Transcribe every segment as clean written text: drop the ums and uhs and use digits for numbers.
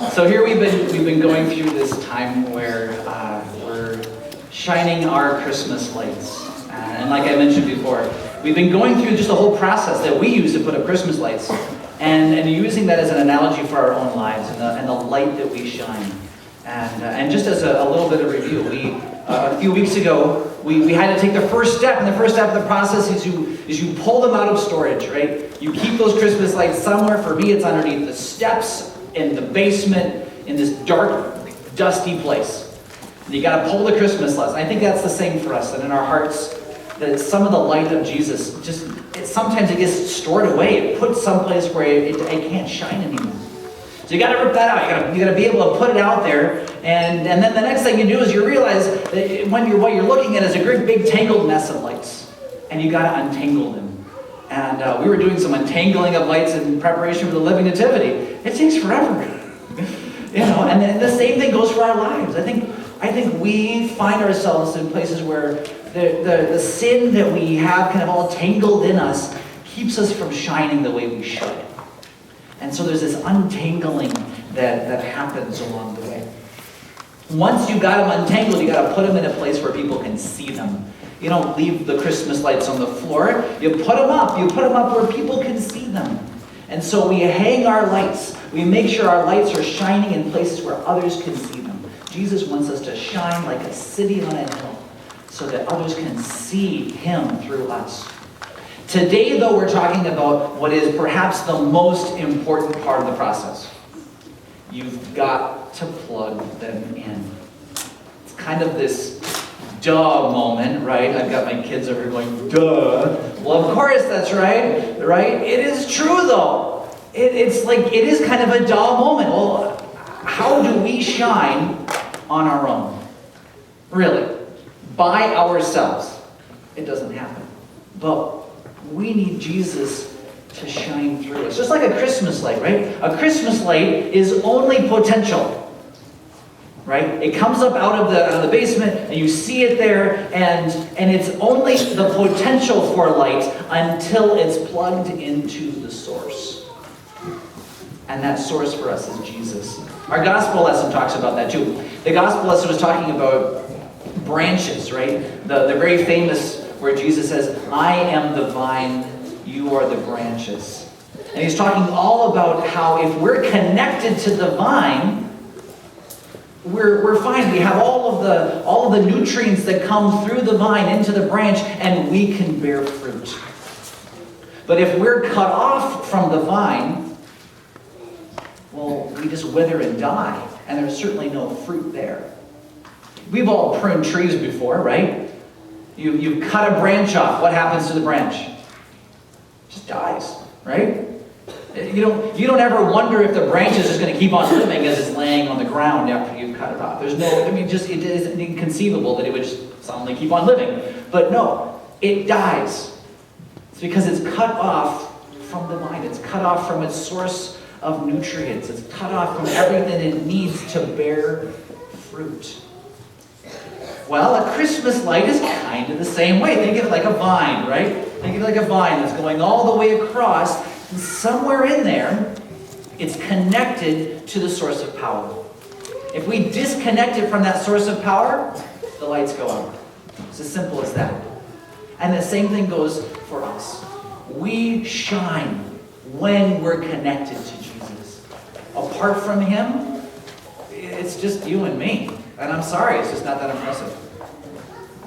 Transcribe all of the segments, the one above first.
So here we've been going through this time where we're shining our Christmas lights. And like I mentioned before, we've been going through just the whole process that we use to put up Christmas lights, and using that as an analogy for our own lives and the light that we shine. And just as a little bit of review, a few weeks ago, we had to take the first step, and the first step of the process is you pull them out of storage, right? You keep those Christmas lights somewhere. For me, it's underneath the steps, in the basement, in this dark, dusty place. And you got to pull the Christmas lights. I think that's the same for us, that in our hearts, that some of the light of Jesus, sometimes it gets stored away. It put someplace where it can't shine anymore. So you got to rip that out. You got to be able to put it out there, and then the next thing you do is you realize that what you're looking at is a great big tangled mess of lights, and you got to untangle them. And we were doing some untangling of lights in preparation for the Living Nativity. It takes forever, And then the same thing goes for our lives. I think we find ourselves in places where the sin that we have kind of all tangled in us keeps us from shining the way we should. And so there's this untangling that happens along the way. Once you got them untangled, you got to put them in a place where people can see them. You don't leave the Christmas lights on the floor. You put them up. You put them up where people can see them. And so we hang our lights. We make sure our lights are shining in places where others can see them. Jesus wants us to shine like a city on a hill so that others can see Him through us. Today, though, we're talking about what is perhaps the most important part of the process. You've got to plug them in. It's kind of this duh moment, right? I've got my kids over here going, duh. Well, of course, that's right? It is true, though. It is kind of a duh moment. Well, how do we shine on our own? Really? By ourselves. It doesn't happen. But we need Jesus to shine through us. Just like a Christmas light, right? A Christmas light is only potential. Right? It comes up out of the basement, and you see it there, and it's only the potential for light until it's plugged into the source. And that source for us is Jesus. Our gospel lesson talks about that too. The gospel lesson was talking about branches, right? The very famous where Jesus says, I am the vine, you are the branches. And he's talking all about how if we're connected to the vine, we're fine. We have all of the nutrients that come through the vine into the branch, and we can bear fruit. But if we're cut off from the vine, well, we just wither and die, and there's certainly no fruit there. We've all pruned trees before, right? You cut a branch off. What happens to the branch? It just dies, right? You don't ever wonder if the branch is just going to keep on living as it's laying on the ground after you cut it off. It is inconceivable that it would just suddenly keep on living. But no, it dies. It's because it's cut off from the vine. It's cut off from its source of nutrients. It's cut off from everything it needs to bear fruit. Well, a Christmas light is kind of the same way. Think of it like a vine, right? Think of it like a vine that's going all the way across. And somewhere in there, it's connected to the source of power. If we disconnect it from that source of power, the lights go out. It's as simple as that. And the same thing goes for us. We shine when we're connected to Jesus. Apart from Him, it's just you and me. And I'm sorry, it's just not that impressive.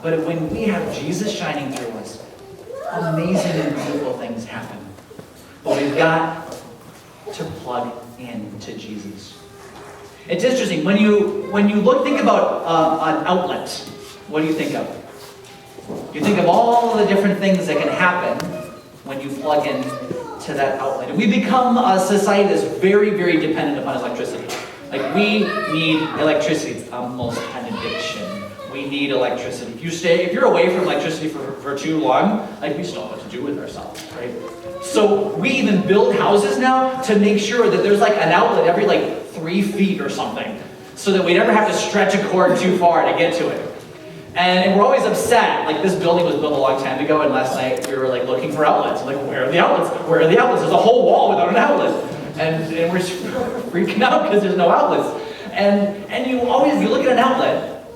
But when we have Jesus shining through us, amazing and beautiful things happen. But we've got to plug into Jesus. It's interesting. When you think about an outlet, what do you think of? You think of all the different things that can happen when you plug in to that outlet. And we become a society that's very, very dependent upon electricity. Like, we need electricity. It's almost an addiction. We need electricity. If you're away from electricity for too long, we just don't know what to do with ourselves, right? So we even build houses now to make sure that there's an outlet every 3 feet or something, so that we never have to stretch a cord too far to get to it. And we're always upset. This building was built a long time ago, and last night we were looking for outlets. Where are the outlets? Where are the outlets? There's a whole wall without an outlet. And we're freaking out because there's no outlets. And you look at an outlet,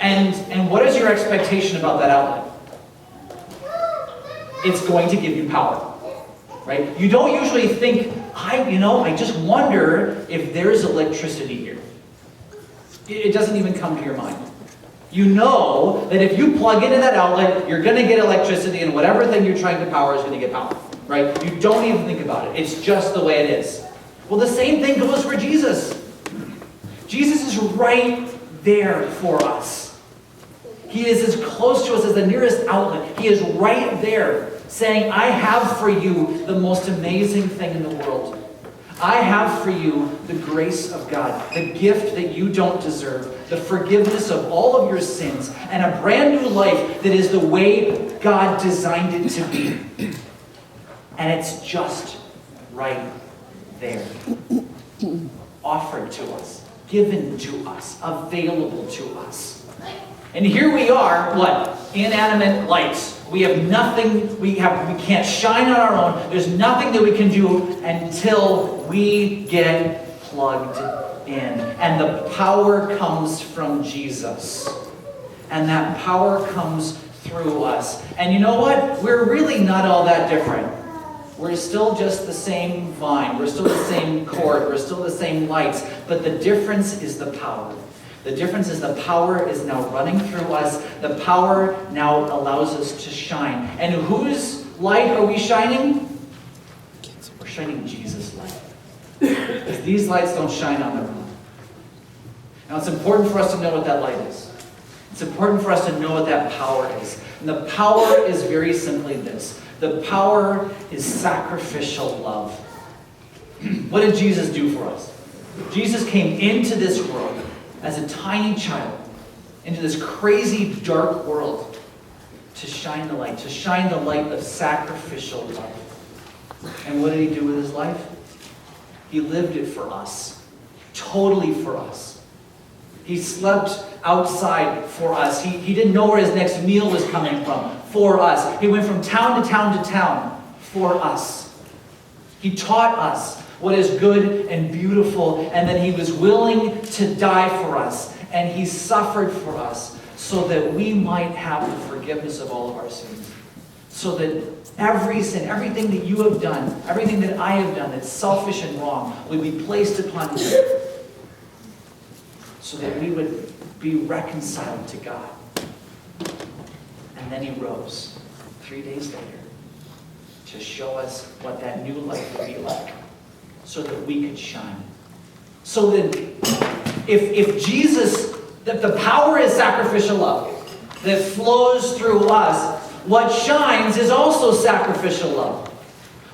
and what is your expectation about that outlet? It's going to give you power, right? You don't usually think, I just wonder if there's electricity here. It doesn't even come to your mind. You know that if you plug into that outlet, you're going to get electricity, and whatever thing you're trying to power is going to get power, right? You don't even think about it. It's just the way it is. Well, the same thing goes for Jesus. Jesus is right there for us. He is as close to us as the nearest outlet. He is right there saying, I have for you the most amazing thing in the world. I have for you the grace of God, the gift that you don't deserve, the forgiveness of all of your sins, and a brand new life that is the way God designed it to be. And it's just right there. Offered to us, given to us, available to us. And here we are, what? Inanimate lights. We have nothing, we can't shine on our own. There's nothing that we can do until we get plugged in. And the power comes from Jesus. And that power comes through us. And you know what? We're really not all that different. We're still just the same vine. We're still the same cord. We're still the same lights. But the difference is the power. The difference is the power is now running through us. The power now allows us to shine. And whose light are we shining? We're shining Jesus' light. Because these lights don't shine on their own. Now it's important for us to know what that light is. It's important for us to know what that power is. And the power is very simply this. The power is sacrificial love. What did Jesus do for us? Jesus came into this world as a tiny child, into this crazy, dark world, to shine the light of sacrificial love. And what did he do with his life? He lived it for us, totally for us. He slept outside for us. He didn't know where his next meal was coming from, for us. He went from town to town to town, for us. He taught us what is good and beautiful, and then he was willing to die for us, and he suffered for us so that we might have the forgiveness of all of our sins. So that every sin, everything that you have done, everything that I have done that's selfish and wrong would be placed upon him, so that we would be reconciled to God. And then he rose 3 days later to show us what that new life would be like, so that we could shine. So that if Jesus, that the power is sacrificial love that flows through us, what shines is also sacrificial love.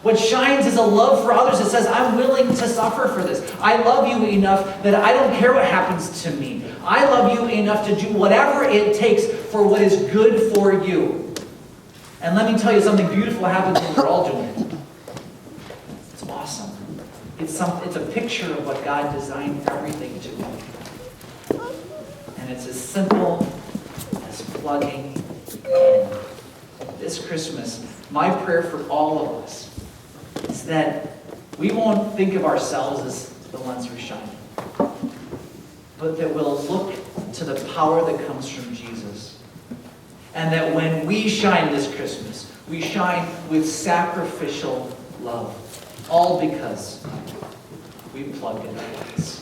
What shines is a love for others that says, I'm willing to suffer for this. I love you enough that I don't care what happens to me. I love you enough to do whatever it takes for what is good for you. And let me tell you, something beautiful happens when we're all doing it. It's awesome. It's a picture of what God designed everything to be. And it's as simple as plugging in. This Christmas, my prayer for all of us is that we won't think of ourselves as the ones who shine, but that we'll look to the power that comes from Jesus. And that when we shine this Christmas, we shine with sacrificial love. All because we plugged in our lights.